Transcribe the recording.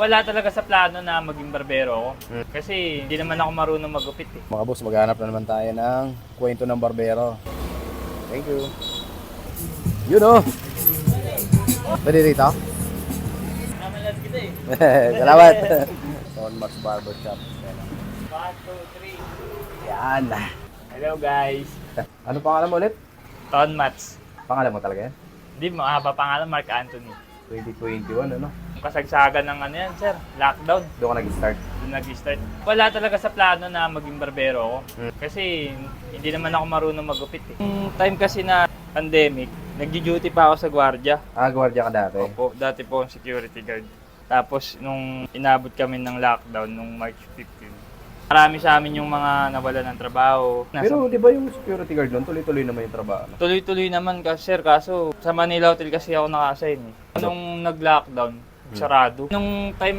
Wala talaga sa plano na maging barbero ako. Kasi hindi naman ako marunong magupit eh. Mga boss, maghanap na naman tayo ng kwento ng barbero. Thank you. Yun o. Pwede rito? Namalat kita eh. Salamat. Son Max Barbershop. 1, 2, 3. Yan. Hello guys. Ano pangalan mo ulit? Ton Mats. Pangalan mo talaga yan? Hindi, mahaba pangalan, Mark Anthony. 2021 ano? Kasagsagan ng ano yan, sir. Lockdown. Doon ka nag-start. Doon nag-start. Wala talaga sa plano na maging barbero ako. Kasi hindi naman ako marunong magupit eh. Yung time kasi na pandemic, nag-duty pa ako sa gwardiya. Gwardiya ka dati? Opo, dati po ang security guard. Tapos nung inabot kami ng lockdown nung March 15, marami sa amin yung mga nawalan ng trabaho. Pero di ba yung security guard nun, tuloy-tuloy naman yung trabaho? Tuloy-tuloy naman kasi sir, kaso sa Manila Hotel kasi ako naka-assign eh. Nung nag-lockdown, sarado. Nung time